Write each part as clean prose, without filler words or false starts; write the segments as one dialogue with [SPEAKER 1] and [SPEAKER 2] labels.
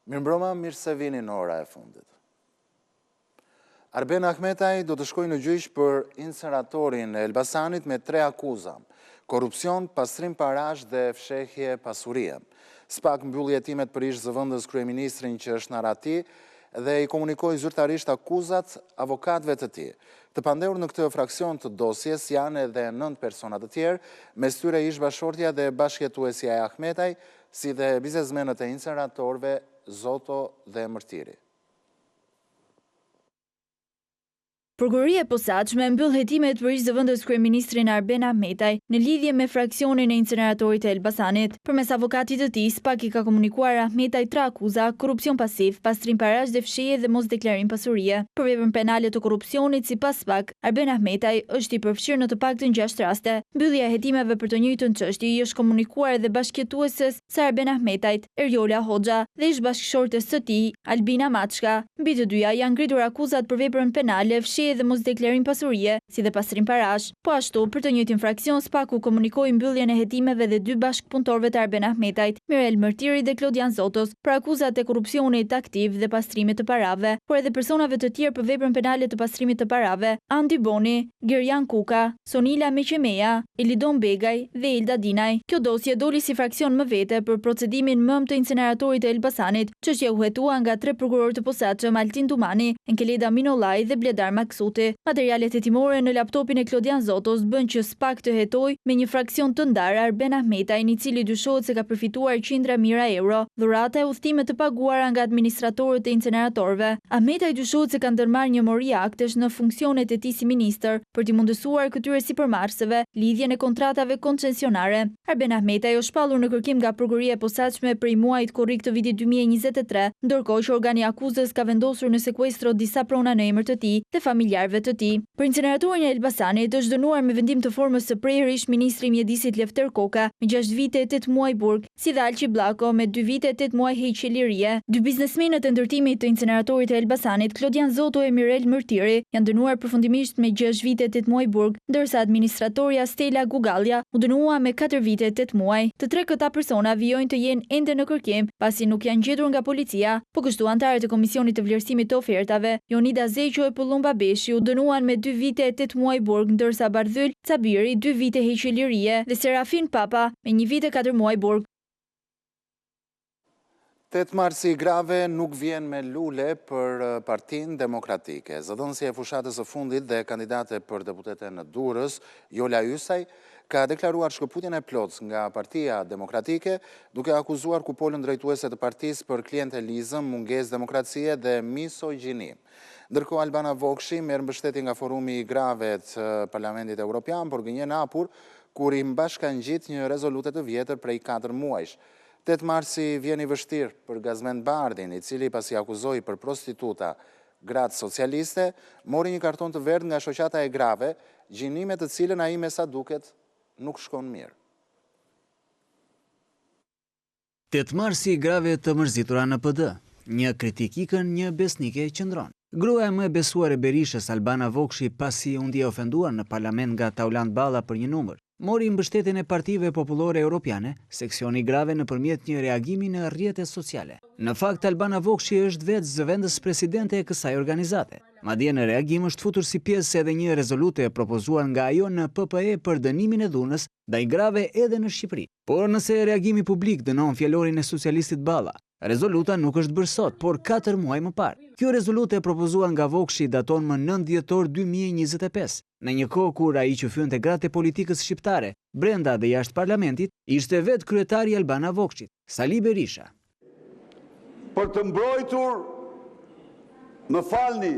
[SPEAKER 1] Mirëmbrëma, mirë se vini në ora e fundit. Arben Ahmetaj do të shkojë në gjyq për inseneratorin e Elbasanit me 3 akuza: korrupsion, pastrim parash dhe fshehje pasurie. SPAK mbylli hetimet për ish zëvendës kryeministrin që është në Arati dhe i komunikoi zyrtarisht akuzat avokatëve të tij. Të pandehur në këtë fraksion të dosjes janë edhe 9 persona të tjerë, mes tyre ish bashortja dhe bashkëjetuesja e Ahmetaj, si dhe biznesmenët e inseneratorëve Zoto dhe Mërtiri.
[SPEAKER 2] Prokuroria e posaçme mbyll hetimet për ish zëvendës kryeministrin Arben Ahmetaj në lidhje me fraksionin e inseneratorit të Elbasanit. Përmes avokatit të tij, SPAK i ka komunikuar Ahmetaj 3 akuza: korrupsion pasiv, pastrim parash dhe fshehje dhe mosdeklarim pasurie. Për veprën penale të korrupsionit, sipas SPAK, Arben Ahmetaj është i përfshirë në të paktën 6 raste. Mbyllja e hetimeve për të njëjtën çështje i është komunikuar edhe bashkëjetueses së Arben Ahmetajt, Eriola Hoxha, dhe ish bashkëshortes së tij, Albina Maçka. Mbi të dyja janë ngritur akuzat për veprën penale, dhe mos deklarim pasurie, si dhe pastrim parash. Po ashtu, për të njëjtin fraksion, SPAK-u komunikoi mbylljen e hetimeve dhe 2 bashkëpunëtorëve të Arben Ahmetajt, Mirel Mërtiri dhe Klodian Zotos, për akuzat e korrupsionit aktiv dhe pastrimit të parave, por edhe personave të tjerë për veprën penale të pastrimit të parave: Andi Boni, Gerjan Kuka, Sonila Meqemeja, Elidon Begaj dhe Ilda Dinaj. Kjo dosje doli si fraksion më vete për procedimin mëm të inseneratorit të Elbasanit, çështja u hetua nga 3 prokurorë të posaçëm, Altin Tumani, Enkeleda Minollaj dhe Bledar Maksuti. Materialet hetimore në laptopin e Klodian Zotos bën që SPAK të hetoj me një fraksion të ndarë Arben Ahmetajin, i cili dyshohet se ka përfituar qindra mijëra euro, dhurata e udhëtime të paguara nga administratorët e inseneratorëve. Ahmetaj dyshohet se ka ndërmarrë një mori aktesh në funksionet e tij si ministër për t'i mundësuar këtyre sipërmarrësve lidhjen e kontratave koncesionare. Arben Ahmetaj është shpallur në kërkim nga prokuroria e posaçme prej muajit korrik të vitit 2023, ndërkohë që organi akuzës ka vendosur në sekuestro disa prona në emër të tij dhe familjarëve të tij. Për inseneratorin e Elbasanit është dënuar me vendim të formës së prerë ish ministri i mjedisit Lefter Koka me 6 vite e 8 muaj burg, si dhe Alqi Bllako me 2 vite e 8 muaj heqje lirie. 2 biznesmenët e ndërtimit të inseneratorit të Elbasanit, Klodian Zoto e Mirel Mërtiri, janë dënuar përfundimisht me 6 vite e 8 muaj burg, ndërsa administratorja Stella Gugallia u dënua me 4 vite e 8 muaj. Të 3 këta persona vijojnë të jenë ende në kërkim, pasi nuk janë gjetur nga policia, po kështu antarët e Komisionit të Vlerësimit të Ofertave, Jonida Zeqo e Pullumba Beshi, u dënuan me 2 vite e 8 muaj burg, ndërsa Bardhyl Cabiri 2 vite heqje lirie dhe Serafin Papa me 1 vite 4 muaj burg.
[SPEAKER 1] 8 marsi grave nuk vjen me lule për Partinë Demokratike. Zëdhënësia e fushatës së fundit dhe kandidate për deputete në Durrës, Jola Ysaj, ka deklaruar shkëputjen e plots nga Partia Demokratike, duke akuzuar kupolën drejtuese të partisë për klientelizëm, mungesë demokracie dhe misogjini. Ndërkohë, Albana Vokshi merr mbështetje nga forumi i grave të Parlamentit Evropian, por gënjen hapur kur i mbashkangjit një rezolutë të vjetër prej 4 muajsh. 8 marsi vjen i vështirë për Gazmend Bardhin, i cili pasi akuzoi për prostituta gratë socialiste, mori një karton të verdhë nga shoqata e grave, gjinime të cilën ai me sa duket nuk shkon mirë.
[SPEAKER 3] 8 marsi grave të mërzitura në PD. Një kritik ikën, një besnike qëndron. Gruaja më e besuar e Berishës, Albana Vokshi, pasi u ndje ofenduar në parlament nga Tauland Balla për një numër, mori mbështetjen e partive popullore europiane, seksioni grave nëpërmjet një reagimi në rrjetet sociale. Në fakt, Albana Vokshi është vetë zëvendës presidente e kësaj organizate. Madje në reagim është futur si pjesë edhe një rezolute propozuar nga ajo në PPE për dënimin e dhunës ndaj grave edhe në Shqipëri. Por nëse reagimi publik dënon fjalorin e socialistit Balla, rezoluta nuk është bërë sot, por 4 muaj më parë. Kjo rezolutë e propozuar nga Vokshi daton më 9 dhjetor 2025, në një kohë kur ai që fyente gratë e politikës shqiptare, brenda dhe jashtë parlamentit, ishte vetë kryetari Albana Vokshit, Sali Berisha.
[SPEAKER 4] Për të mbrojtur, më falni,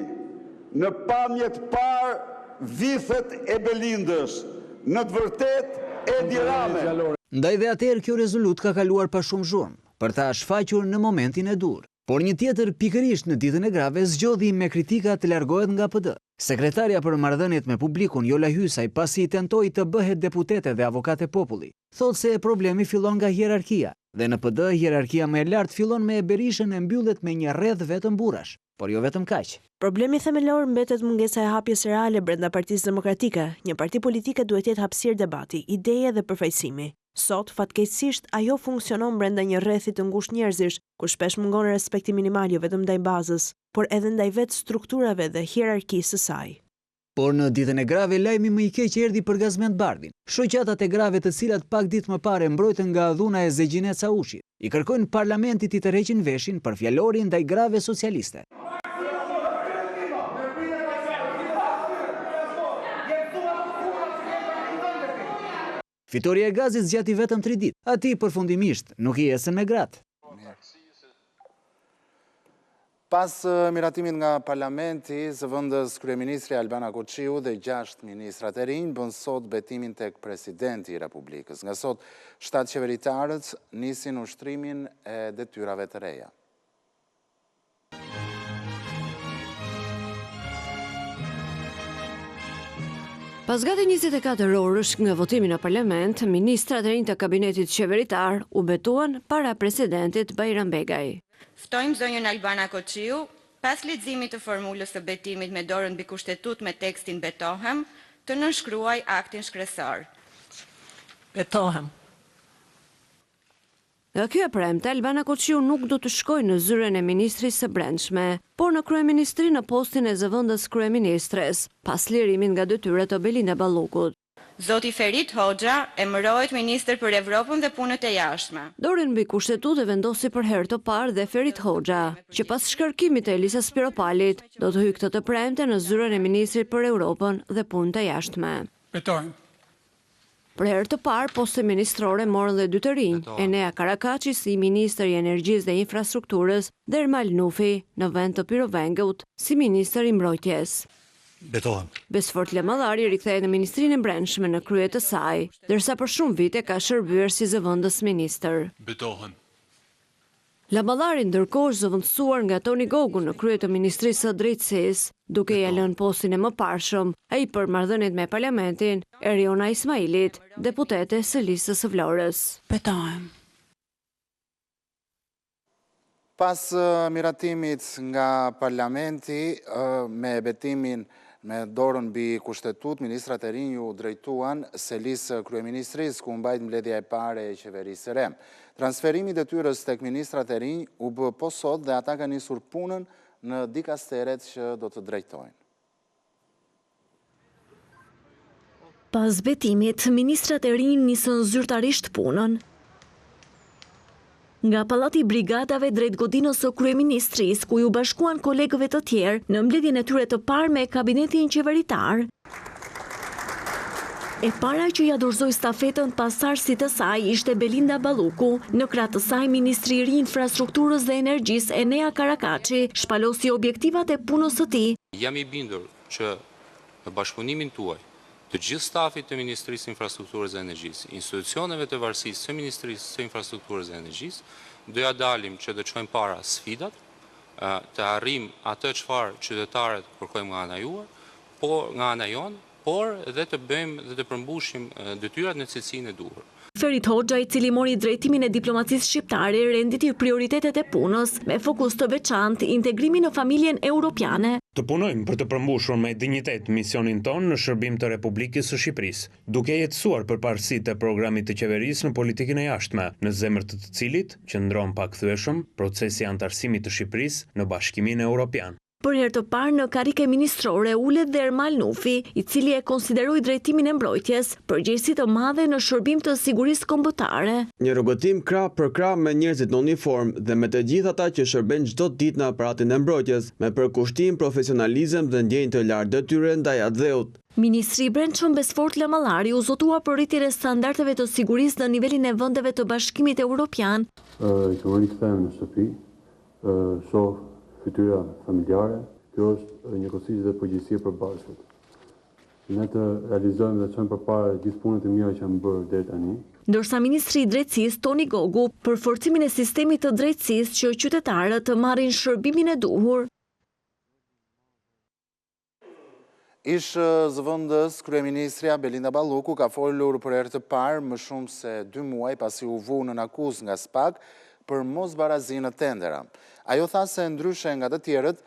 [SPEAKER 4] në pamjet parë vithet e Belindës, në të vërtet Edi Rame.
[SPEAKER 3] Ndaj dhe atëherë kjo rezolutë ka kaluar pa shumë zhurmë, për ta shfaqur në momentin e dur. Por një tjetër pikërisht në ditën e grave zgjodhi me kritika të largohet nga PD. Sekretarja për marrëdhëniet me publikun, Jola Ysaj, pasi i tentoi të bëhet deputete dhe avokate populli, thot se problemi fillon nga hierarkia, dhe në PD hierarkia më e lartë fillon me Berishën e mbyllet me një rreth vetëm burrash, por jo vetëm kaq.
[SPEAKER 5] Problemi themelor mbetet mungesa e hapjes reale brenda Partisë Demokratike. Një parti politike duhet jetë hapësirë debati, ideje dhe përfaqësimi. Sot, fatkeqësisht, ajo funksionon brenda një rrethi të ngushtë njerëzish, ku shpesh mungon respekti minimal jo vetëm ndaj bazës, por edhe ndaj vetë strukturave dhe hierarkisë së saj.
[SPEAKER 3] Por në ditën e grave, lajmi më i keq erdhi për Gazmend Bardhin. Shoqatat e grave të cilat pak ditë më parë mbrojtën nga dhuna e Zegjinet Saushit, i kërkojnë parlamentit i tërheqin veshin për fjalorin ndaj grave socialiste. Fitoria e gazit zgjati vetëm 3 ditë. Ati përfundimisht nuk i esën me gratë.
[SPEAKER 1] Pas miratimit nga parlamenti, zëvendës kryeministri Albana Kurçiu dhe 6 ministrat e rinj bën sot betimin tek presidenti i Republikës. Nga sot, 7 qeveritarët nisin ushtrimin e detyrave të reja.
[SPEAKER 6] Pas gati 24 orësh nga votimi në parlament, ministrat e rinj të kabinetit qeveritar u betuan para presidentit Bajram Begaj.
[SPEAKER 7] Ftojmë zonjën Albana Kurçiu, pas leximit të formulës së betimit me dorën mbi kushtetut me tekstin betohem, të nënshkruaj aktin shkresor.
[SPEAKER 8] Betohem.
[SPEAKER 6] Nga kjo e premte, Albana Kurçiu nuk do të shkojë në zyrën e ministrisë së brendshme, por në kryeministri në postin e zëvendës kryeministres, pas lirimin nga detyrat të Belinda Ballukut.
[SPEAKER 7] Zoti Ferit Hoxha emërohet ministër për Evropën dhe punët e jashtme.
[SPEAKER 6] Dorën mbi kushtetut e vendosi për herë të parë dhe Ferit Hoxha, që pas shkarkimit të Elisa Spiropalit, do të hyjë këtë të premte në zyrën e ministrit për Europën dhe punët e jashtme.
[SPEAKER 8] Betojmë.
[SPEAKER 6] Për herë të parë, poste ministrore morën dhe dy të rinj, Enea Karakaçi si ministër i energjisë dhe infrastrukturës dhe Ermal Nufi në vend të Pirovengut si ministër i mbrojtjes.
[SPEAKER 9] Betohem.
[SPEAKER 6] Besfort Lemallari rikthehet në Ministrinë e Brendshme në krye të saj, ndërsa për shumë vite ka shërbyer si zëvendës ministër.
[SPEAKER 9] Betohem.
[SPEAKER 6] Lemallari ndërkohë është zëvendësuar nga Toni Gogu në krye të Ministrisë së Drejtësisë, duke ia lënë postin e mëparshëm ai për marrëdhëniet me parlamentin, Eriona Ismailit, deputete së listës së Vlorës.
[SPEAKER 8] Betohem.
[SPEAKER 1] Pas miratimit nga parlamenti me betimin me dorën mbi kushtetut, ministrat e rinj u drejtuan selisë kryeministrisë ku mbajt mbledhja e parë e qeverisë së re. Transferimi i detyrës tek ministrat e rinj u bë po sot dhe ata kanë nisur punën në dikasteret që do të drejtojnë.
[SPEAKER 2] Pas betimit, ministrat e rinj nisën zyrtarisht punën. Nga Pallati i Brigadave drejt godinës së kryeministrisë, ku ju bashkuan kolegëve të tjerë në mbledhjen e tyre të parë me kabinetin qeveritar. E para që ja dorëzoi stafetën pasardhësit të saj ishte Belinda Balluku, në krah të saj ministri i infrastrukturës dhe energjisë Enea Karakaçi shpalosi objektivat e punës së tij.
[SPEAKER 10] Jam i bindur që në bashkëpunimin tuaj të gjithë stafit të Ministrisë Infrastrukturës dhe Energjisë, institucioneve të varësisë të Ministrisë Infrastrukturës dhe Energjisë, do ja dalim që të çojmë para sfidat, të arrijmë atë çfarë qytetarët kërkojmë nga ana juaj, nga ana jonë, por edhe të bëjmë dhe të përmbushim detyrat në cilësinë e duhur.
[SPEAKER 2] Ferit Hoxha, i cili mori drejtimin e diplomacisë shqiptare, renditi prioritetet e punës me fokus të veçantë integrimin në familjen europiane.
[SPEAKER 11] Të punojmë për të përmbushur me dinjitet misionin ton në shërbim të Republikës së Shqipërisë, duke jetësuar përparësitë e programit të qeverisë në politikën e jashtme, në zemër të cilit qëndron pakthyeshëm procesi antarësimit të Shqipërisë në Bashkimin Evropian.
[SPEAKER 2] Për herë të parë në karike ministrore ulet dhe Ermal Nufi, i cili e konsideroi drejtimin e mbrojtjes përgjegjësi të madhe në shërbim të sigurisë kombëtare.
[SPEAKER 12] Një rrogatim krah për krah me njerëzit në uniformë dhe me të gjithë ata që shërbejnë çdo ditë në aparatin e mbrojtjes, me përkushtim, profesionalizëm dhe ndjenjë të lartë detyre ndaj atdheut.
[SPEAKER 2] Ministri i Brendshëm Besfort Lemallari u zotua për rritjen e standardeve të sigurisë në nivelin e vendeve të Bashkimit Evropian.
[SPEAKER 13] Që rikthehem në shtëpi, shoh fytyra familjare, kjo është njëkohësisht dhe përgjegjësi e përbashkët. Ne të realizojmë dhe çojmë përpara gjithë punët e mira që janë bërë deri tani.
[SPEAKER 2] Ndërsa ministri i Drejtësisë Toni Gogu për forcimin e sistemit të drejtësisë që qytetarët të marrin shërbimin e duhur.
[SPEAKER 1] Ish zëvendës kryeministrja Belinda Balluku ka folur për herë të parë më shumë se 2 muaj pasi u vu në akuzë nga SPAK për mosbarazi në tendera. Ajo tha se ndryshe nga të tjerët,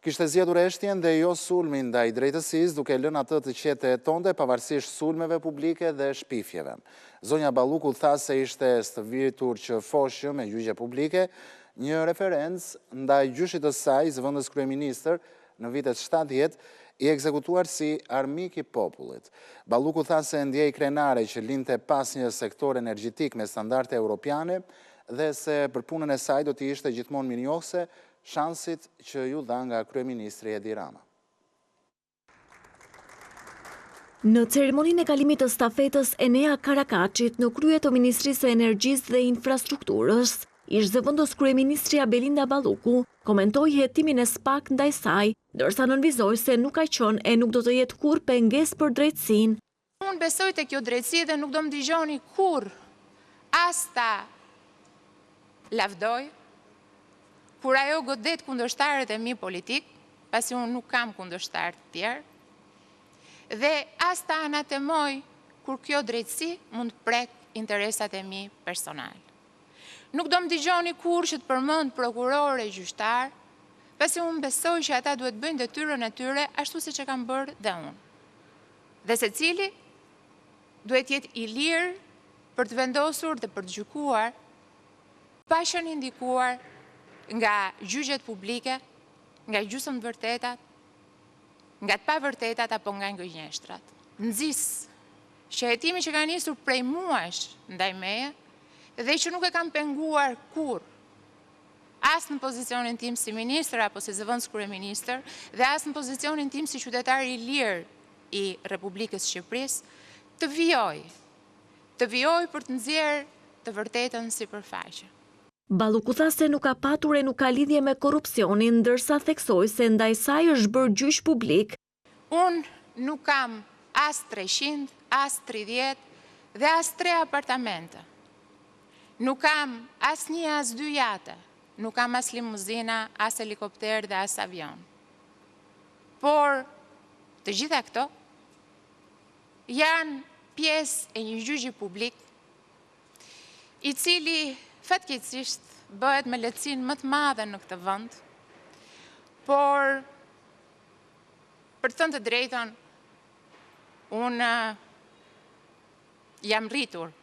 [SPEAKER 1] kishte zgjedhur eshtjen dhe jo sulmin ndaj drejtësisë, duke lënë atë të qetë e tonde pavarësisht sulmeve publike dhe shpifjeve. Zonja Balluku tha se ishte stëvitur që foshë me gjyqje publike, një referencë ndaj gjyshit të saj, zëvendës kryeministër në vitet 70, i ekzekutuar si armik i popullit. Balluku tha se ndjej krenare që linte pas një sektor energjetik me standarde europiane dhe se për punën e saj do t'i ishte gjithmonë mirënjohëse shansit që ju dha nga kryeministri Edi Rama.
[SPEAKER 6] Në ceremoninë e kalimit të stafetës Enea Karakaçit në krye të Ministrisë së Energjisë dhe Infrastrukturës, ish zëvendës kryeministrja Belinda Balluku komentoi hetimin e SPAK ndaj saj, ndërsa nënvizoi se nuk ka qenë e nuk do të jetë kurrë pengesë për drejtësinë.
[SPEAKER 9] Unë besoj te kjo drejtësi dhe nuk do më dëgjoni kurrë as ta lavdoj, kur ajo godet kundërshtarët e mi politik, pasi unë nuk kam kundërshtarë të tjerë, dhe as ta anatemoj kur kjo drejtësi mund të prek interesat e mi personal. Nuk do më dëgjoni kur që të përmend prokurorë e gjyqtar, pasi unë besoj që ata duhet bëjnë detyrën e tyre ashtu si që kam bërë dhe unë. Dhe secili duhet jetë i lirë për të vendosur dhe për të gjykuar, pa qenë indikuar nga gjyqjet publike, nga gjysmë të vërtetat, nga të pavërtetat apo nga gënjeshtrat. Nxis që hetimi që ka nisur prej muash ndaj meje dhe që nuk e kam penguar kurrë, as në pozicionin tim si ministër apo si zëvendës kryeministër, dhe as në pozicionin tim si qytetar i lirë i Republikës Shqipërisë, të vijoj për të nxjerrë të vërtetën sipërfaqe.
[SPEAKER 6] Balluku tha se nuk ka patur e nuk ka lidhje me korrupsionin, ndërsa theksoi se ndaj saj është bërë gjyq publik.
[SPEAKER 9] Unë nuk kam as 300, as 30 dhe as 3 apartamente. Nuk kam as 1, as 2 jate. Nuk kam as limuzina, as helikopter dhe as avion. Por të gjitha këto janë pjesë e një gjyqi publik, i cili fatkeqësisht bëhet me lehtësinë më të madhe në këtë vend, por për të thënë të drejtën, unë jam rritur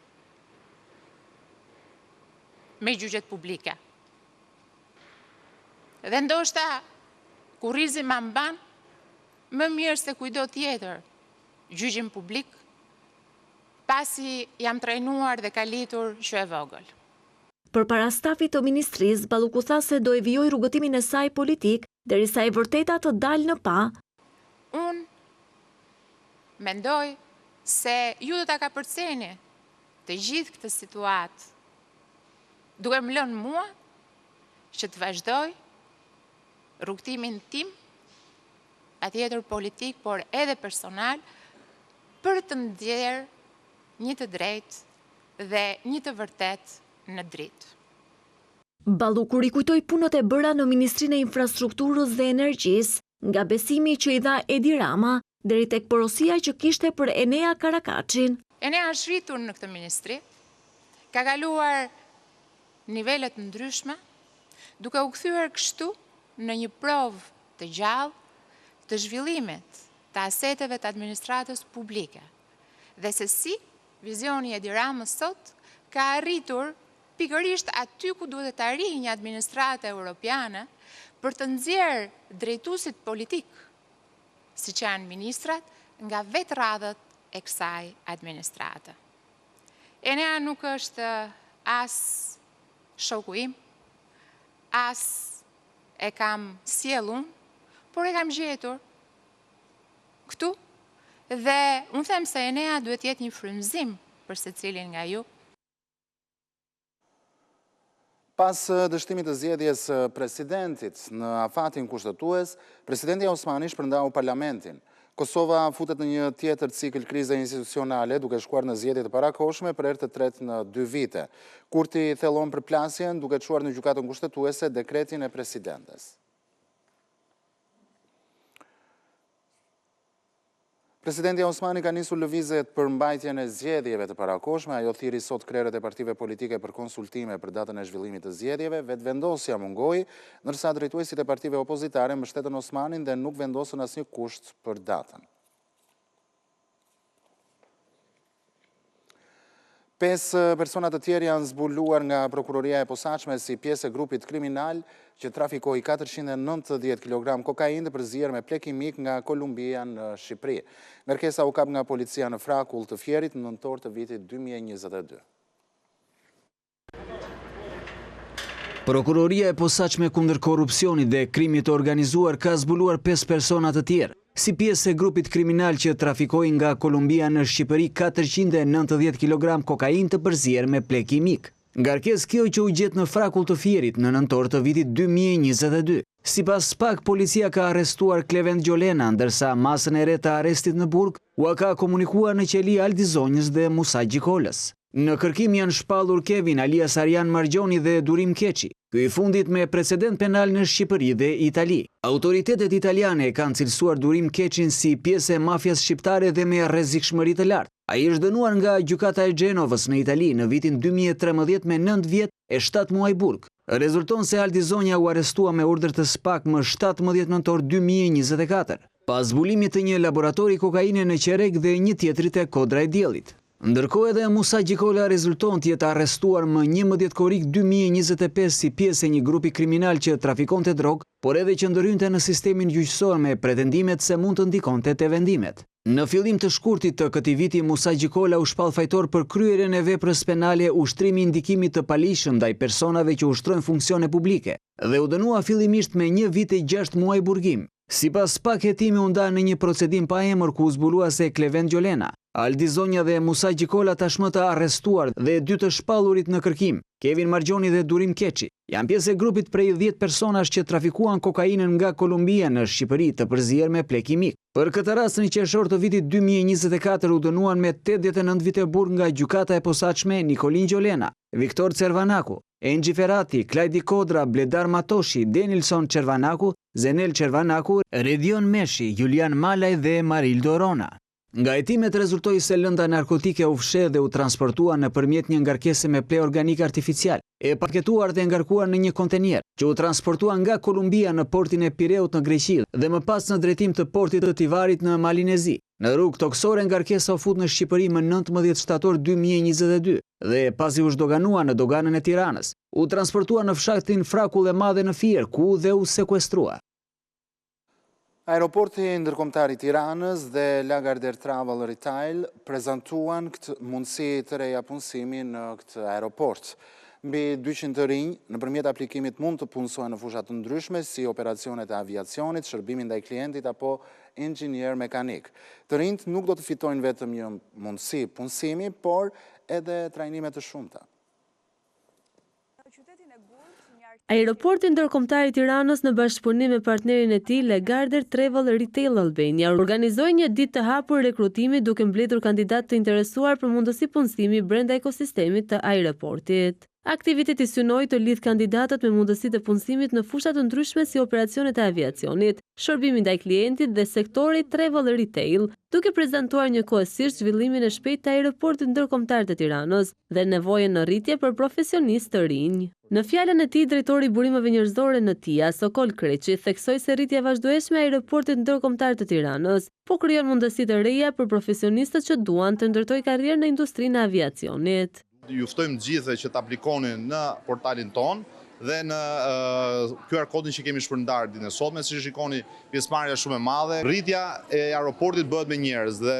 [SPEAKER 9] me gjyqjet publike. Dhe ndoshta kur rizi ma mban, më mirë se kujdo tjetër gjyqin publik, pasi jam trajnuar dhe kalitur që e vogël.
[SPEAKER 6] Përpara stafit të ministrisë, Balluku tha se do e vijoj rrugëtimin e saj politik, derisa e vërteta të dalë në pa.
[SPEAKER 9] Unë mendoj se ju do ta kapërceni të gjithë këtë situatë, duke më lënë mua që të vazhdoj rrugtimin tim, patjetër politik, por edhe personal, për të ndjerë një të drejtë dhe një të vërtet në dritë.
[SPEAKER 6] Balluku rikujtoi punët e bëra në Ministrinë e Infrastrukturës dhe Energjisë, nga besimi që i dha Edi Rama deri tek porosia që kishte për Enea Karakaçin.
[SPEAKER 9] Enea është rritur në këtë ministri, ka kaluar nivelet ndryshme, duke u kthyer kështu në një provë të gjallë të zhvillimit të aseteve të administratës publike. Dhe se si vizioni Edi Ramës sot ka arritur pikërisht aty ku duhet të arrijë një administratë europiane për të nxjerrë drejtuesit politik, siç janë ministrat, nga vetë radhët e kësaj administrate. Enea nuk është as shoku im, as e kam sjellun, por e kam gjetur këtu dhe unë them se Enea duhet jetë një frymëzim për secilin nga ju.
[SPEAKER 1] Pas dështimit të zgjedhjes presidentit në afatin kushtetues, presidenti Osmani shpërndau parlamentin. Kosova futet në një tjetër cikël krize institucionale, duke shkuar në zgjedhje të parakohshme për herë të tretë në 2 vite. Kurti thellon përplasjen duke çuar në gjykatën kushtetuese dekretin e presidentes. Presidenti Osmani ka nisur lëvizjet për mbajtjen e zgjedhjeve të parakoshme, ajo thiri sot krerët e partive politike për konsultime për datën e zhvillimit të zgjedhjeve, vetëvendosja mungoi, ndërsa drejtuesit e partive opozitare mbështetën Osmanin dhe nuk vendosën asnjë kusht për datën. 5 persona të tjerë janë zbuluar nga prokuroria e posaçme si pjesë e grupit kriminal që trafikoi 490 kg kokainë përzier me plek kimik nga Kolumbia në Shqipëri. Ngarkesa u kap nga policia në Frakull të Fierit në nëntor të vitit 2022.
[SPEAKER 3] Prokuroria e posaçme kundër korrupsionit dhe krimit të organizuar ka zbuluar 5 persona të tjerë, si pjesë e grupit kriminal që trafikoi nga Kolumbia në Shqipëri 490 kg kokainë të përzier me plek kimik. Ngarkesë kjo që u gjet në Frakull të Fierit në nëntor të vitit 2022. Sipas SPAK, policia ka arrestuar Klevent Gjolena, ndërsa masën e re të arrestit në burg u ka komunikuar në qeli Aldizonjës dhe Musa Gjikolës. Në kërkim janë shpallur Kevin alias Arjan Margjoni dhe Durim Keqi, ky i fundit me precedent penal në Shqipëri dhe Itali. Autoritetet italiane kanë cilësuar Durim Keqin si pjesë e mafias shqiptare dhe me rrezikshmëri të lartë. Ai është dënuar nga gjykata e Gjenovës në Itali në vitin 2013 me 9 vjet e 7 muaj burg. Rezulton se Aldizonja u arrestua me urdhër të SPAK më 17 nëntor 2024, pas zbulimit të një laboratori kokaine në Qerek dhe një tjetrit e Kodra e Diellit. Ndërkohë edhe Musa Gjikola rezulton të jetë arrestuar më 11 korrik 2025 si pjesë e një grupi kriminal që trafikonte drogë, por edhe që ndërhynte në sistemin gjyqësor me pretendimet se mund të ndikonte te vendimet. Në fillim të shkurtit të këtij viti, Musa Gjikola u shpall fajtor për kryerjen e veprës penale ushtrimi i ndikimit të palishëm ndaj personave që ushtrojnë funksione publike dhe u dënua fillimisht me 1 vit e 6 muaj burgim. Sipas SPAK, hetimi u nda në një procedim pa emër ku u zbulua se Klevent Gjolena, Aldizonja dhe Musa Gjikola tashmë të arrestuar dhe 2 të shpallurit në kërkim, Kevin Margjoni dhe Durim Keqi, janë pjesë e grupit prej 10 personash që trafikuan kokainën nga Kolumbia në Shqipëri të përzier me plek kimik. Për këtë rast në qershor të vitit 2024 u dënuan me 89 vite burg nga gjykata e posaçme Nikolin Gjolena, Viktor Cervanaku, Engi Ferati, Klajdi Kodra, Bledar Matoshi, Denilson Cervanaku, Zenel Cervanaku, Redion Meshi, Julian Malaj dhe Marildo Rona. Nga hetimet rezultoi se lënda narkotike u fsheh dhe u transportua nëpërmjet një ngarkese me ple organik artificial, e paketuar dhe ngarkuar në një kontenier, që u transportua nga Kolumbia në portin e Pireut në Greqi dhe më pas në drejtim të portit të Tivarit në Malinezi. Në rrugë toksore ngarkesa u fut në Shqipëri më 19 shtator 2022 dhe pasi u zhdoganua në doganën e Tiranës, u transportua në fshatin Frakull e Madhe në Fier, ku dhe u sekuestrua.
[SPEAKER 1] Aeroporti ndërkombëtar i Tiranës dhe Lagardère Travel Retail prezantuan këtë mundësi të reja punësimi në këtë aeroport. Mbi 200 të rinj, nëpërmjet aplikimit mund të punësohen në fusha të ndryshme si operacionet e aviacionit, shërbimin ndaj klientit apo inxhinier mekanik. Të rinjt nuk do të fitojnë vetëm një mundësi punësimi, por edhe trajnime të shumta.
[SPEAKER 5] Aeroporti ndërkombëtar i Tiranës në bashkëpunim me partnerin e tij Lagardère Travel Retail Albania organizoi një ditë të hapur rekrutimi duke mbledhur kandidatë të interesuar për mundësi punësimi brenda ekosistemit të aeroportit. Aktiviteti synoi të lidh kandidatët me mundësitë e punësimit në fusha të ndryshme si operacionet e aviacionit, shërbimi ndaj klientit dhe sektori travel retail, duke prezantuar njëkohësisht zhvillimin e shpejtë të aeroportit ndërkombëtar të Tiranës dhe nevojën në rritje për profesionistë të rinj. Në fjalën e tij, drejtori i burimeve njerëzore në TIA, Sokol Kreqi, theksoi se rritja e vazhdueshme e aeroportit ndërkombëtar të Tiranës po krijon mundësi të reja për profesionistët që duan të ndërtojnë karrierë në industrinë e aviacionit.
[SPEAKER 14] Ju ftojmë gjithë që të aplikoni në portalin ton dhe në QR kodin që kemi shpërndarë ditën e sotme, si shikoni pjesëmarrja shumë e madhe. Rritja e aeroportit bëhet me njerëz dhe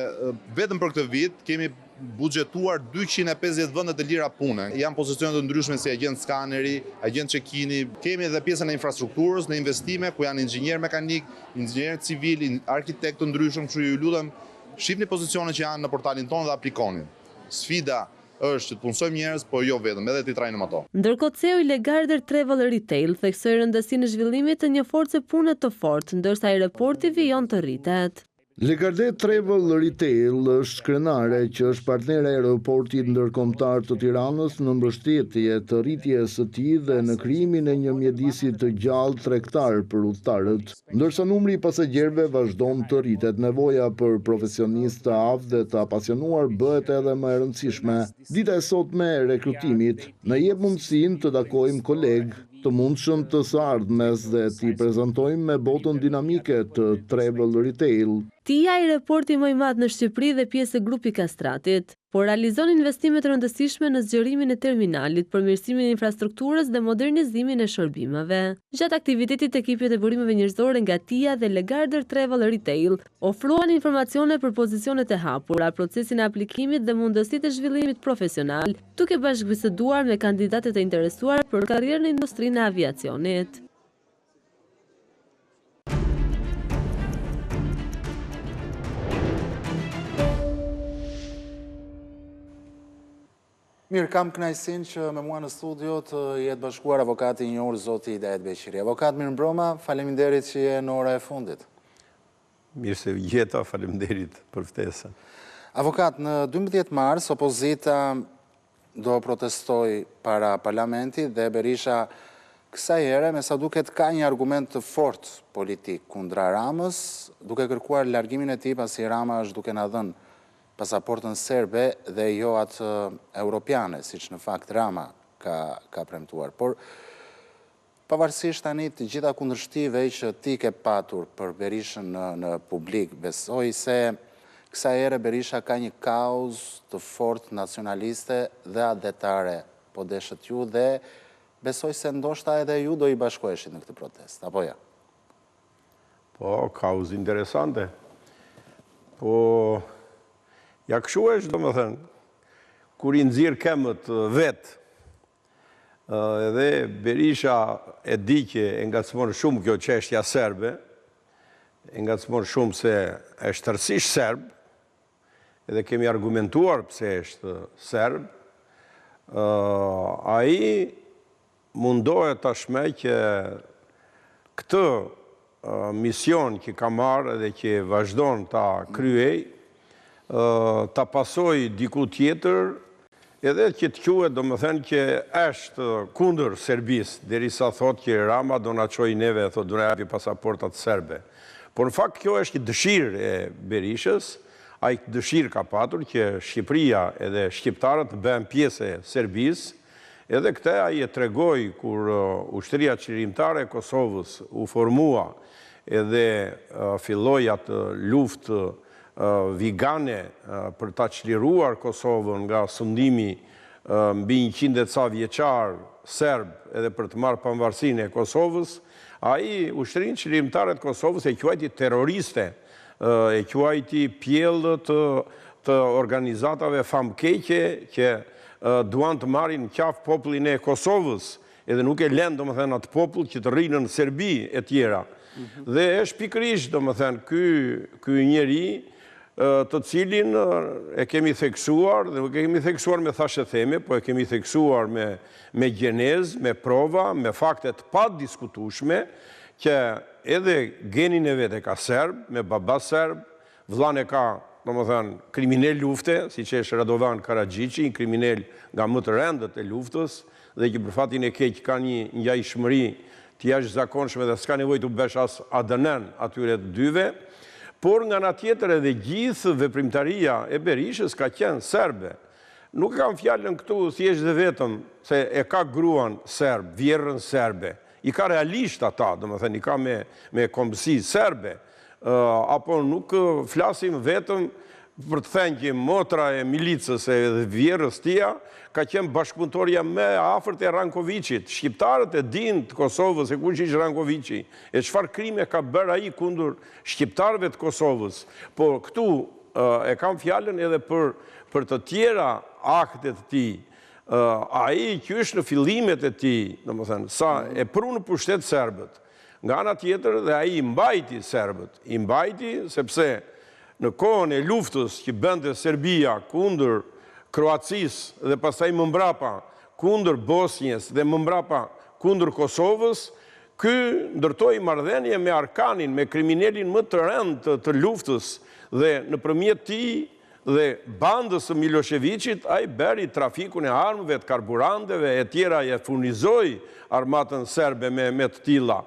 [SPEAKER 14] vetëm për këtë vit kemi buxhetuar 250 vende të lira pune. Janë pozicione të ndryshme si agent skaneri, agent check-ini. Kemi edhe pjesën e infrastrukturës në investime ku janë inxhinier mekanik, inxhinier civil, arkitekt të ndryshëm, kështu ju lutem shihni pozicionet që janë në portalin ton dhe aplikoni. Sfida është që të punësojmë njerëz, po jo vetëm, edhe të trajnojmë ato.
[SPEAKER 5] Ndërkohë CEO i Lagardère Travel Retail theksoi rëndësinë e zhvillimit të një force pune të fortë, ndërsa aeroporti vijon të rritet.
[SPEAKER 15] Legardet Travel Retail është krenare që është partner e aeroportit ndërkombëtar të Tiranës në mbështetje të rritjes së tij dhe në krijimin e një mjedisi të gjallë tregtar për udhëtarët, ndërsa numri i pasagjerëve vazhdon të rritet. Nevoja për profesionistë të aftë dhe të apasionuar bëhet edhe më e rëndësishme. Dita e sotme e rekrutimit na jep mundësinë të takojmë kolegë të mundshëm të së ardhmes dhe t'i prezantojmë me botën dinamike të Travel Retail.
[SPEAKER 5] TIA, aeroporti më i madh në Shqipëri dhe pjesë e grupi Kastratit, por realizon investime të rëndësishme në zgjerimin e terminalit, përmirësimin e infrastrukturës dhe modernizimin e shërbimeve. Gjatë aktivitetit, ekipet e burimeve njerëzore nga TIA dhe Legarder Travel Retail ofruan informacione për pozicionet e hapura, procesin e aplikimit dhe mundësitë e zhvillimit profesional, duke bashkëbiseduar me kandidatët e interesuar për karrierën në industrinë e aviacionit.
[SPEAKER 1] Mirë, kam kënaqësinë që me mua në studio të jetë bashkuar avokati i njohur zoti Hidayet Beqiri. Avokat, mirëmbrëma, faleminderit që je në ora e fundit.
[SPEAKER 16] Mirë se jeta, faleminderit për ftesën.
[SPEAKER 1] Avokat, në 12 mars opozita do protestoj para parlamentit dhe Berisha kësaj here, me sa duket ka një argument të fortë politik kundra Ramës, duke kërkuar largimin e tij pasi Rama është duke na dhënë pasaportën serbe dhe jo atë europiane, siç në fakt Rama ka premtuar. Por pavarësisht tani të gjitha kundërshtive që ti ke patur për Berishën në publik, besoj se kësaj here Berisha ka një kauzë të fortë nacionaliste dhe adetare, po deshet ju, dhe besoj se ndoshta edhe ju do i bashkoheshit në këtë protest, apo ja?
[SPEAKER 16] Po, kauzë interesante. Po, ja kështu është, domethënë, kur i nxirr kemët vetë, edhe Berisha e di që e ngacmon shumë kjo çështja serbe, e ngacmon shumë se është tërësisht serb, edhe kemi argumentuar pse është serb, ai mundohet tashme që këtë mision që ka marrë dhe që vazhdon ta kryej, ta pasoj diku tjetër, edhe që të quhet, domethënë që është kundër Serbisë, derisa thotë që Rama do na çojë neve, thotë do na japi pasaportat serbe. Por në fakt kjo është dëshirë e Berishës, ai dëshirë ka patur që Shqipëria edhe shqiptarët të bëhen pjesë e Serbisë, edhe këtë ai e tregoi kur ushtria çlirimtare e Kosovës u formua edhe filloi atë luftë vigane për ta çliruar Kosovën nga sundimi mbi 100 e ca vjeçar serb edhe për të marrë pavarësinë e Kosovës, ai ushtrinë çlirimtare të Kosovës e quajti terroriste, e quajti pjellë të organizatave famkeqe që duan të marrin qaf popullin e Kosovës, edhe nuk e lënë domethënë atë popull që të rrinë në Serbi e tjera. Dhe është pikërisht domethënë ky njeri të cilin e kemi theksuar, dhe nuk e kemi theksuar me thashe theme, po e kemi theksuar me gjenez, me prova, me faktet pa diskutueshme, që edhe genin e vete ka serb, me baba serb, vllane ka, domethënë, kriminal lufte, siç është Radovan Karaxhiçi, një kriminal nga më të rëndët e luftës, dhe që për fatin e keq ka një ngjajshmëri të jashtëzakonshme dhe s'ka nevojë të bësh as ADN atyre të dyve. Por nga ana tjetër edhe gjithë veprimtaria e Berishës ka qenë serbe. Nuk kam fjalën këtu thjesht dhe vetëm se e ka gruan serb, vjerrën serbe. I ka realisht ata, domethënë i ka me kombësi serbe. Apo nuk flasim vetëm për të thënë që motra e milicës e vjerrës tia ka qenë bashkëpunëtorja më e afërt e Rankovicit. Shqiptarët e dinë të Kosovës e kush ishte Rankovici, e çfarë krime ka bërë ai kundër shqiptarëve të Kosovës. Po këtu e kam fjalën edhe për të tjera aktet të tij. Ai që është në fillimet e tij, domethënë sa e pru në pushtet serbët. Nga ana tjetër dhe ai i mbajti serbët. I mbajti sepse në kohën e luftës që bënte Serbia kundër Kroacisë dhe pastaj më mbrapa kundër Bosnjës dhe më mbrapa kundër Kosovës, ky ndërtoi marrëdhënie me Arkanin, me kriminalin më të rënd të luftës dhe nëpërmjet tij dhe bandës së Miloševićit ai bëri trafikun e armëve, të karburanteve e tjera, e furnizoi armatën serbe me të tilla.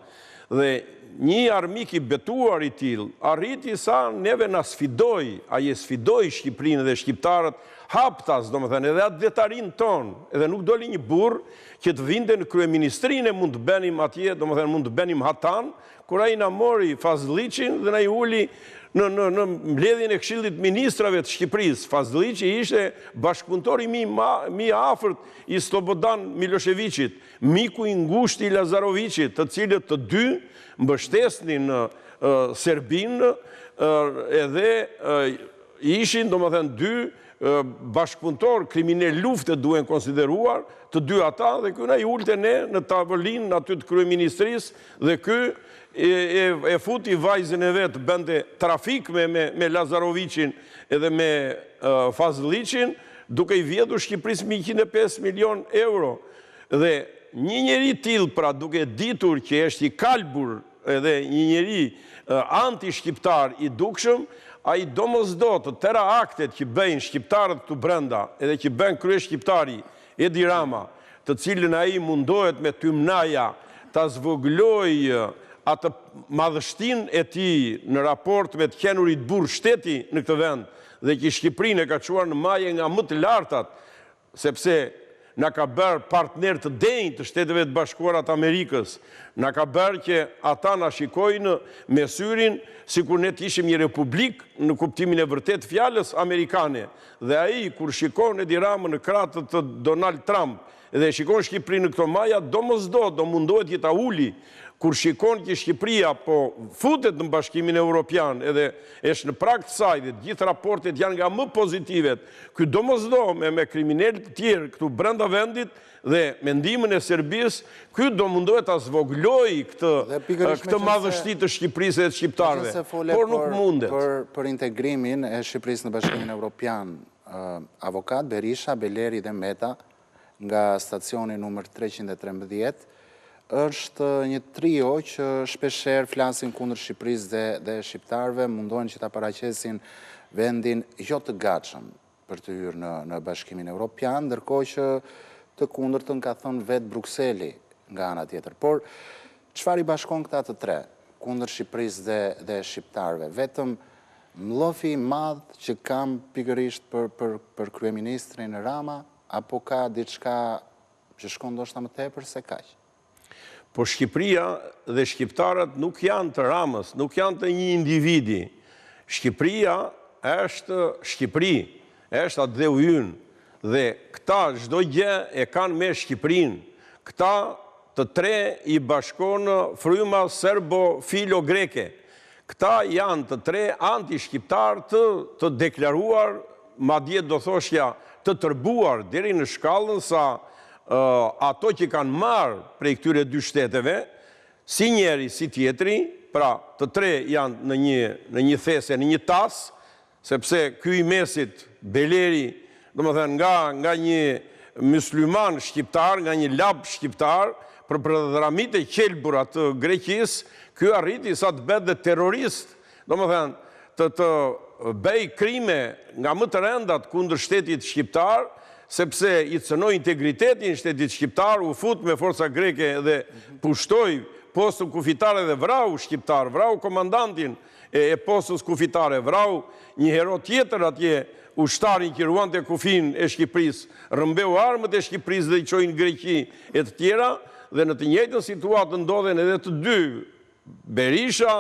[SPEAKER 16] Dhe një armik i betuar i tillë arriti sa neve na sfidoi, ai e sfidoi Shqipërinë dhe shqiptarët haptas, domethënë edhe atë detarin ton, edhe nuk doli një burr që të vinte në kryeministrinë, mund të bënim atje, domethënë mund të bënim hatan, kur ai na mori Fazliçin dhe na i uli në mbledhjen e Këshillit Ministrave të Shqipërisë. Fazliçi ishte bashkëpunëtori mi afërt i Slobodan Miloševićit, miku i ngushtë i Lazarovićit, të cilët të dy mbështesnin Serbinë edhe ishin, domethënë, dy bashkëpunëtor kriminal lufte duhen konsideruar, të dy ata, dhe ky na i ulte ne në tavolinë aty të kryeministrisë dhe ky e futi vajzën e vetë bënde trafik me Lazarovićin edhe me Fazliçin, duke i vjedhur Shqipërisë 105 milion euro. Dhe një njeri tillë, pra, duke ditur që është i kalbur edhe një njeri anti-shqiptar i dukshëm, ai domosdoshmë të tëra aktet që bëjnë shqiptarët këtu brenda, edhe që bën kryeshqiptari Edi Rama, të cilën ai mundohet me tymnaja ta zvoglojë atë madhështinë e tij në raport me të qenurit burr shteti në këtë vend, dhe që Shqipërinë e ka çuar në maje nga më të lartat, sepse na ka bërë partner të denjë të Shteteve të Bashkuara të Amerikës, na ka bërë që ata na shikojnë me syrin sikur ne të ishim një republik në kuptimin e vërtet fjalës amerikane. Dhe ai kur shikon Edi Ramën në krahët të Donald Trump dhe shikon Shqipërinë në këto maja, domosdoshmë do mundohet që ta uli. Kur shikon që Shqipëria po futet në Bashkimin Evropian edhe është në prag të saj dhe gjithë raportet janë nga më pozitivet, ky domosdoshmë me kriminalë të tjerë këtu brenda vendit dhe me ndihmën e Serbisë, ky do mundohet ta zvoglojë këtë madhështi të Shqipërisë dhe të shqiptarëve, por nuk mundet.
[SPEAKER 1] Për integrimin e Shqipërisë në Bashkimin Evropian, avokat Berisha, Beleri dhe Meta nga stacioni numër 313 është një trio që shpesher flasin kundër Shqipërisë dhe shqiptarëve, mundohen që ta paraqesin vendin jo të gatshëm për të hyrë në Bashkimin Evropian, ndërkohë që të kundërtën ka thënë vetë Brukseli nga ana tjetër. Por çfarë i bashkon këta të tre kundër Shqipërisë dhe shqiptarëve? Vetëm mllëfi i madh që kam pikërisht për kryeministrin Rama, apo ka diçka që shkon ndoshta më tepër se kaq?
[SPEAKER 16] Po Shqipëria dhe shqiptarët nuk janë të Ramës, nuk janë të një individi. Shqipëria është Shqipëri, është atë dheu ynë, dhe këta çdo gjë e kanë me Shqipërinë. Këta të tre i bashkon fryma serbo-filo-greke. Këta janë të tre anti-shqiptar të deklaruar, madje do thoshja të tërbuar deri në shkallën sa ato që kanë marrë prej këtyre dy shteteve, si njeri, si tjetri, pra të tre janë në një thesë, në një tas, sepse ky i mesit, Beleri, domethënë nga një musliman shqiptar, nga një lab shqiptar, për përdramit e qelbura të Greqisë, ky arriti sa të bëhet dhe terrorist, domethënë të bëj krime nga më të rëndat kundër shtetit shqiptar, sepse i cënoi integritetin shtetit shqiptar, u fut me forca greke dhe pushtoi postën kufitare dhe vrau shqiptar, vrau komandantin e postës kufitare, vrau një hero tjetër atje, ushtarin që ruante kufin e Shqipërisë, rrëmbeu armët e Shqipërisë dhe i çoi në Greqi e të tjera, dhe në të njëjtën situatë ndodhen edhe të dy. Berisha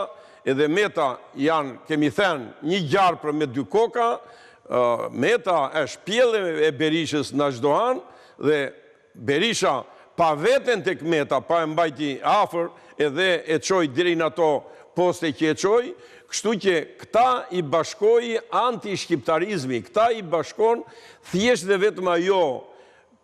[SPEAKER 16] edhe Meta janë, kemi thënë, një gjarpër me dy koka. Meta është pjellë e Berishës në çdo anë, dhe Berisha pa veten tek Meta, pa e mbajti afër, edhe e çoi deri në ato poste që e çoi, kështu që këta i bashkoi anti-shqiptarizmi, këta i bashkon thjesht dhe vetëm ajo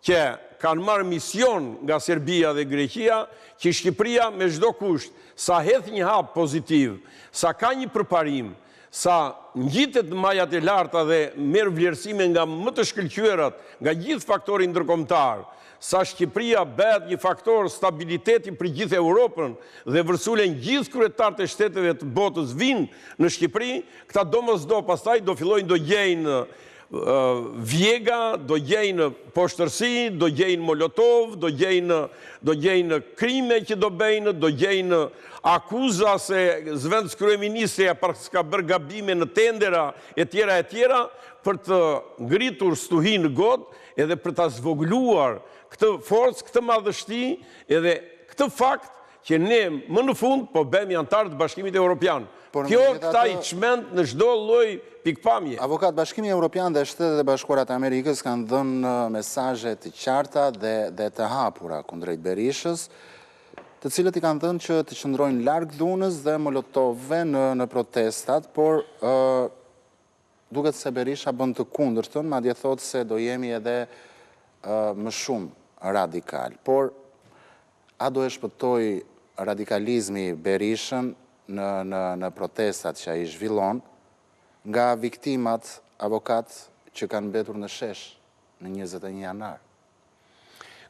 [SPEAKER 16] që kanë marrë mision nga Serbia dhe Greqia, që Shqipëria me çdo kusht, sa hedh një hap pozitiv, sa ka një përparim, sa ngjitet në majat e larta dhe merr vlerësime nga më të shkëlqyerat, nga gjithë faktorit ndërkombëtar, sa Shqipëria bëhet një faktor stabiliteti për gjithë Europën dhe vërsulen gjithë kryetarët e shteteve të botës vinë në Shqipëri, këta domosdo pastaj do fillojnë do gjejnë vjega, do gjejnë poshtërsi, do gjejnë molotov, do gjejnë krime që do bëjnë, do gjejnë akuza se zëvendës kryeministrja s'ka bërë gabime në tendera e tjera, për të ngritur stuhi në god edhe për të zvogluar këtë forcë, këtë madhështi edhe këtë fakt që ne më në fund po bëjmë antarë të Bashkimit Evropian. Kjo këta i çmend në çdo lloj pikpamje.
[SPEAKER 1] Avokat, Bashkimi Evropian dhe Shtetet e Bashkuara të Amerikës kanë dhënë mesazhe të qarta dhe të hapura kundrejt Berishës, të cilët i kanë thënë që të qëndrojnë larg dhunës dhe molotovëve në protestat, por duket se Berisha bën të kundërtën, madje thotë se do jemi edhe më shumë radikal. Por a do e shpëtoi radikalizmi Berishën në protestat që ai zhvillon nga viktimat, avokat, që kanë mbetur në shesh në 21 janar?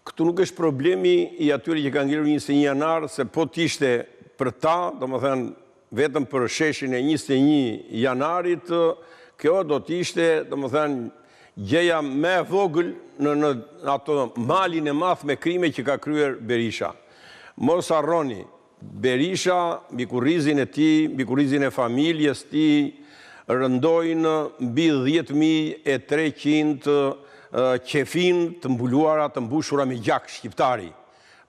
[SPEAKER 16] Këtu nuk është problemi i atyre që kanë ngrirur 21 janar, se po t'ishte për ta, do më thënë vetëm për sheshin e 21 janarit, kjo do t'ishte, do më thënë, gjeja me vogël në ato malin e math me krime që ka kryer Berisha. Mos harroni, Berisha, mbi kurrizin e tij, mbi kurrizin e familjes tij, rëndojnë mbi 10.300 qefin të mbuluara, të mbushura me gjak shqiptari.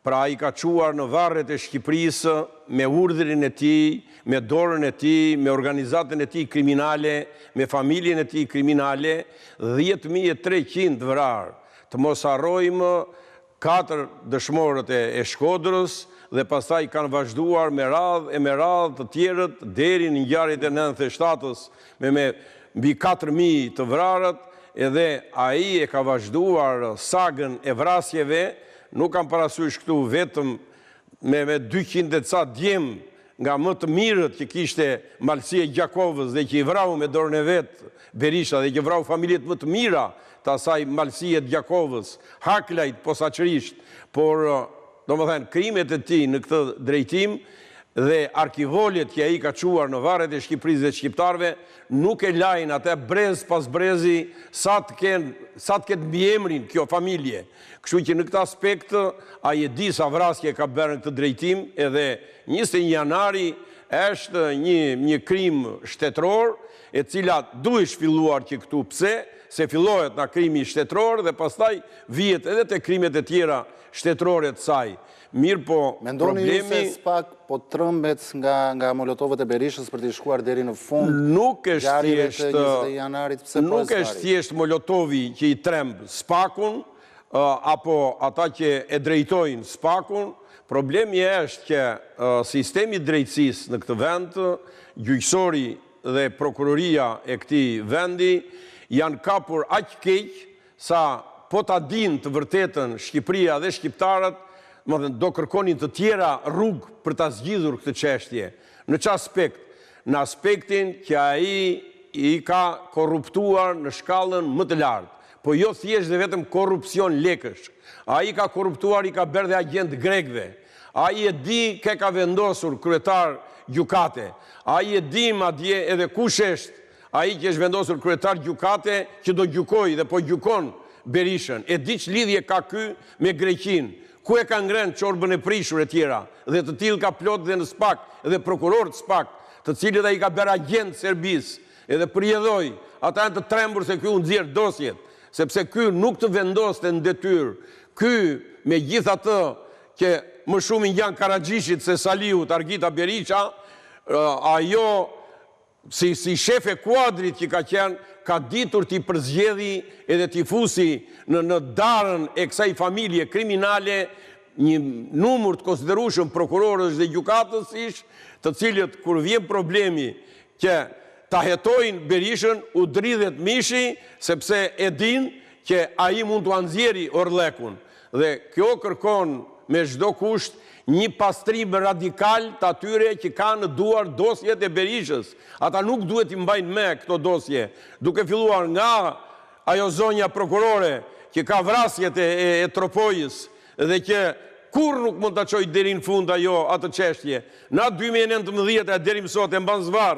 [SPEAKER 16] Pra i ka quar në varret e Shqipërisë me urdhrin e tij, me dorën e tij, me organizatën e tij kriminale, me familjen e tij kriminale, 10.300 vrarë. Të mos harrojmë 4 dëshmorët e Shkodrës, dhe pastaj kanë vazhduar me radhë të tjerët deri në ngjarjet e 97-s me mbi 4.000 të vrarët, edhe ai e ka vazhduar sagën e vrasjeve, nuk kam parasysh këtu vetëm me 200 e ca djem nga më të mirët që kishte Malësia Gjakovës dhe që i vrau me dorën e vetë Berisha dhe që vrau familjet më të mira të asaj Malësie Gjakovës, Haklajt posaçërisht, por do më thënë, krimet e ti në këtë drejtim dhe arkivoljet që ai ka quar në varret e Shqipërisë dhe shqiptarve nuk e lajnë atë brez pas brezi sa të ketë mbiemrin kjo familje. Kështu që në këtë aspekt ai e di sa vrasje ka bërë në këtë drejtim, edhe 21 janari është një krim shtetëror, e cila duhet filluar që këtu pse, se fillohet nga krimi shtetëror dhe pastaj vihet edhe te krimet e tjera shtetërore të saj. Mirë po,
[SPEAKER 1] mendoni ju se SPAK po trëmbet nga molotovët e Berishës për t'i shkuar deri në fund?
[SPEAKER 16] Nuk është thjesht molotovi që i tremb SPAK-un, apo ata që e drejtojnë SPAK-un. Problemi është që sistemi drejtësisë në këtë vend, gjyqësori dhe prokuroria e këtij vendi janë kapur aq keq sa po ta dinë të vërtetën Shqipëria dhe shqiptarët, do kërkonin të tjera rrugë për ta zgjidhur këtë çështje. Në çfarë aspekt? Në aspektin që ai i ka korruptuar në shkallën më të lartë, po jo thjesht dhe vetëm korrupsion lekësh. Ai ka korruptuar, i ka bërë dhe agent grekëve. Ai e di ke ka vendosur kryetar gjykate. Ai e di madje edhe kush është ai që është vendosur kryetar gjykate që do gjykojë dhe po gjykon Berishën. E di ç'lidhje ka ky me Greqinë. Ku e ka ngrënë çorbën e prishur e tjera, dhe të tillë ka plot dhe në SPAK, dhe prokurorët SPAK, të cilët ai ka bërë agent Serbisë, edhe përjedhoi, ata janë të trembur se ky u nxjerr dosjet, sepse ky nuk të vendoste në detyrë. Ky, megjithatë që më shumë i ngjan Karaxhishit se Saliut, Argita Berisha, ajo si shef e kuadrit që ka qenë, ka ditur t'i përzgjedhi edhe t'i fusi në darën e kësaj familje kriminale një numër të konsiderueshëm prokurorësh dhe gjykatësish, të cilët kur vjen problemi që ta hetojnë Berishën, u dridhet mishi, sepse e din që ai mund t'u anxjeri Orllekun. Dhe kjo kërkon me çdo kusht një pastrim radikal të atyre që kanë në duar dosjet e Berishës. Ata nuk duhet i mbajnë me këto dosje, duke filluar nga ajo zonja prokurore që ka vrasjet e Tropojës dhe që kur nuk mund të qoj deri në fund ajo atë çështje. Në 2019 deri më sot e mban zvar,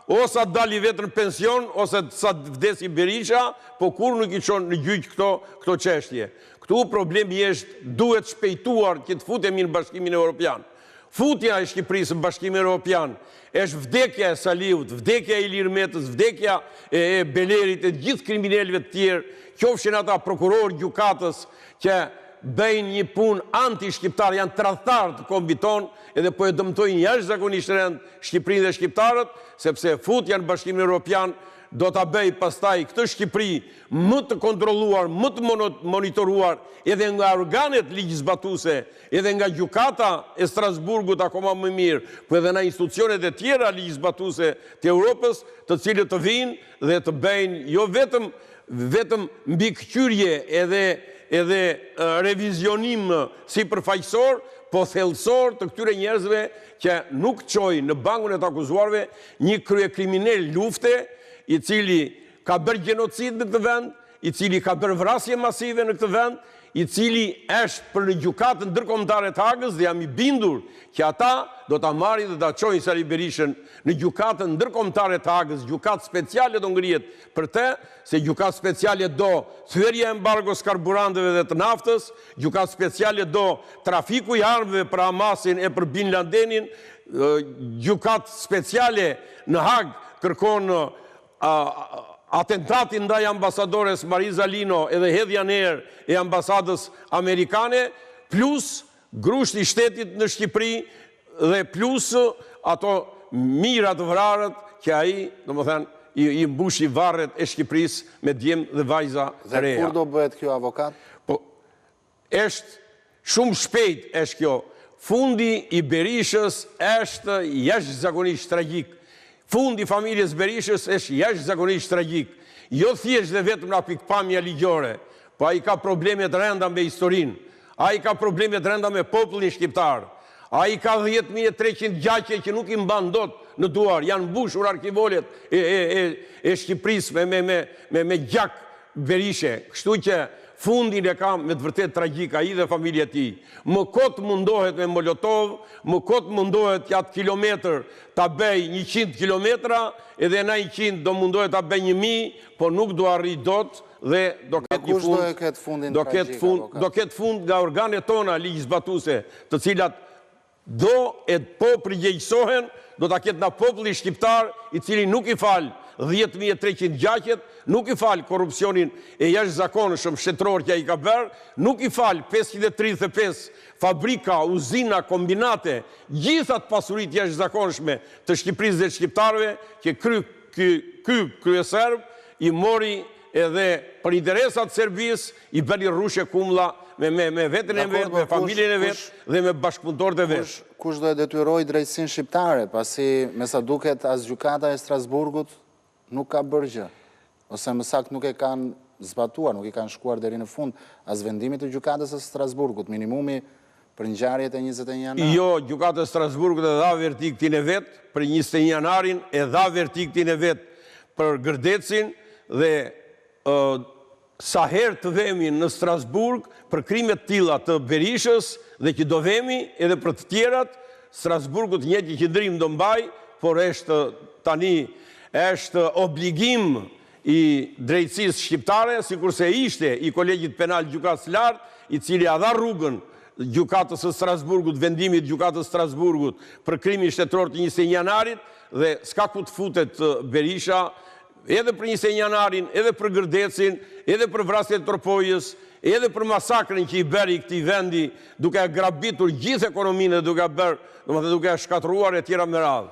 [SPEAKER 16] ose dali vetë në pension, ose sa vdesi Berisha, po kur nuk i qonë në gjyq këto çështje. Këtu problemi është duhet shpejtuar që të futemi në Bashkimin Evropian. Futja e Shqipërisë në Bashkimin Evropian është vdekja e Saliut, vdekja e Ilir Metës, vdekja e Belerit, e gjithë kriminalëve të tjerë, qofshin ata prokuror gjykatës që bëjnë një punë anti-shqiptar, janë tradhtar të kombit ton, edhe po e dëmtojnë jashtëzakonisht rënd Shqipërinë dhe shqiptarët, sepse futja në Bashkimin Evropian do ta bëj pastaj këtë Shqipëri më të kontrolluar, më të monitoruar, edhe nga organet ligjzbatuese, edhe nga gjykata e Strasburgut akoma më mirë, po edhe nga institucionet e tjera ligjzbatuese të Europës, të cilët të vinë dhe të bëjnë jo vetëm mbikëqyrje edhe revizionim si përfaqësor, po thellësor të këtyre njerëzve që nuk çojnë në bankun e të akuzuarve një kryekriminal lufte, i cili ka bërë gjenocid në këtë vend, i cili ka bërë vrasje masive në këtë vend, i cili është për në gjykatën ndërkombëtare të Hagës, dhe jam i bindur që ata do ta marrin dhe ta çojnë Sali Berishën në gjykatën ndërkombëtare të Hagës, gjykatë speciale do ngrihet për të, se gjykatë speciale do thyerja e embargos karburanteve dhe të naftës, gjykatë speciale do trafiku i armëve për Hamasin e për Bin Ladenin, gjykatë speciale në Hagë kërkon atentatin ndaj ambasadores Mariza Lino edhe hedhja në erë e ambasadës amerikane, plus grushti i shtetit në Shqipëri dhe plus ato mirat vrarët që ai, domethënë, i mbushi varret e Shqipërisë me djem dhe vajza të reja.
[SPEAKER 1] Dhe kur do bëhet kjo avokat?
[SPEAKER 16] Po, është shumë shpejt është kjo. Fundi i Berishës është jashtëzakonisht tragjik. Fundi i familjes Berishës është jashtëzakonisht tragjik. Jo thjesht dhe vetëm nga pikpamja ligjore, po ai ka probleme të rënda me historinë, ai ka probleme të rënda me popullin shqiptar, ai ka 10.300 gjaqe që nuk i mban dot në duar, janë mbushur arkivolet e Shqipërisë me gjak Berishe, kështu që fundin e ka me të vërtet tragjik ai dhe familja e tij. Më kot mundohet me Molotov, më kot mundohet që atë kilometër ta bëj 100 kilometra, edhe na 100 do mundohet ta bëj 1000, po nuk do arrit dot dhe do ketë një fund.
[SPEAKER 1] Do ketë fundin tragjik.
[SPEAKER 16] Do ketë fund nga organet tona ligjzbatuese, të cilat do e po përgjegjësohen, do ta ketë nga populli shqiptar, i cili nuk i fal 10.300 gjaqet, nuk i fal korrupsionin e jashtëzakonshëm shtetëror që ai ka bërë, nuk i fal 535 fabrika, uzina, kombinate, gjithat pasurit jashtëzakonshme të Shqipërisë dhe shqiptarëve, që ky kryeserb i mori edhe për interesat Serbisë, i bëri rrushe kumlla me veten e vet, me familjen e vet dhe me bashkëpunëtorët e vet.
[SPEAKER 1] Kush do e detyroj drejtësinë shqiptare, pasi me sa duket as gjykata e Strasburgut nuk ka bërë gjë, ose më saktë nuk e kanë zbatuar, nuk i kanë shkuar deri në fund as vendimit të gjykatës së Strasburgut, minimumi për ngjarjet e 21 janarit.
[SPEAKER 16] Jo, gjykata e Strasburgut e dha verdiktin e vet për 21 janarin, e dha verdiktin e vet për Gërdecin, dhe sa herë të vemi në Strasburg për krimet tilla të Berishës dhe që do vemi edhe për të tjerat, Strasburgut njëjtë qëndrim do mbaj, por është obligim i drejtësisë shqiptare, sikurse ishte i kolegjit penal gjykatës lartë, i cili a dha rrugën gjykatës së Strasburgut, vendimit gjykatës së Strasburgut për krimin shtetëror të 21 janarit, dhe s'ka ku të futet Berisha, edhe për 21 janarin, edhe për Gërdecin, edhe për vrasjen e Tropojës, edhe për masakrën që i bëri këtij vendi, duke grabitur gjithë ekonominë dhe duke shkatëruar e tjera me radhë.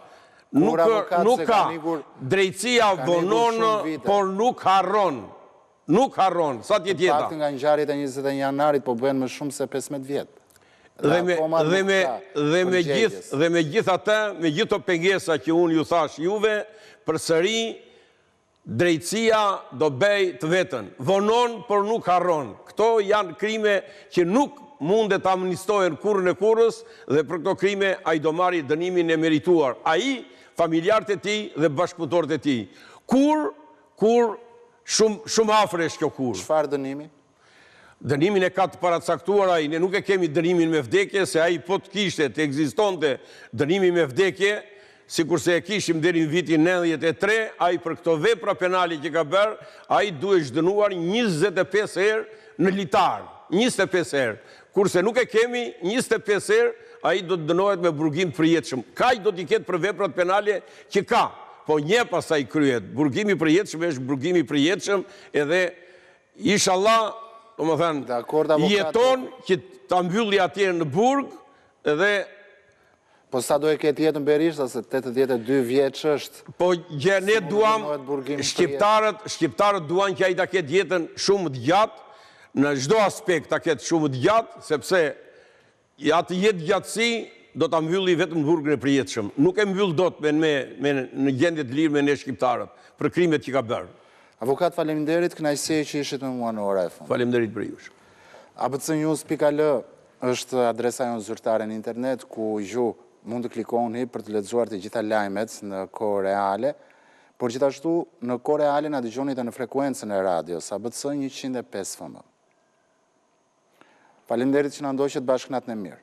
[SPEAKER 16] Nuk ka, drejtësia vonon, por nuk harron. Nuk harron, sa tjetë jeta.
[SPEAKER 1] Faktë nga ngjarjet e 21 janarit po bëhen më shumë se 15 vjet.
[SPEAKER 16] Dhe me gjithë atë, me gjithë të pengesa që unë ju thash juve, përsëri drejtësia do bej të vetën. Vonon, por nuk harron. Këto janë krime që nuk mundet të amnistohen kurrën e kurrës dhe për këto krime a i do marri dënimin e merituar. A i, familjarët e ti dhe bashkëpunëtorët e ti. Kur shumë afresh kjo kur.
[SPEAKER 1] Çfarë dënimi?
[SPEAKER 16] Dënimin e ka të paracaktuar ai, ne nuk e kemi dënimin me vdekje, se ai po të kishte, të ekzistonte dënimi me vdekje, sikurse e kishim deri në vitin 93, ai për këto vepra penale që ka bërë, ai duhet dënuar 25 herë në litar, 25 herë. Kurse nuk e kemi 25 herë, ai do të dënohet me burgim të përjetshëm. Kaq do t'i ketë për veprat penale që ka, po një pasaj kryet. Burgimi i përjetshëm është burgimi i përjetshëm, edhe inshallah, jeton që ta mbylli atje në burg, edhe...
[SPEAKER 1] Po sa do e ketë jetën Berisha, se 82 vjeç është...
[SPEAKER 16] Po gjë, ne duam, shqiptarët duan që ai ta ketë jetën shumë të gjatë, në çdo aspekt ta ketë shumë të gjatë, sepse atë jetë gjatësi do ta mbylli vetëm në burgun e përjetshëm. Nuk e mbyll dot në gjendje të lirë me ne shqiptarët, për krimet që ka bërë.
[SPEAKER 1] Avokat, faleminderit, kënaqësi që ishit me mua në orë e fundit.
[SPEAKER 16] Faleminderit për jush.
[SPEAKER 1] abcnews.al është adresa jonë zyrtare në internet, ku ju mund të klikoni për të lexuar të gjitha lajmet në kohë reale, por gjithashtu në kohë reale na dëgjoni edhe në frekuencën e radios ABC 105 FM. Faleminderit që na ndoqët bashkë natën e mirë.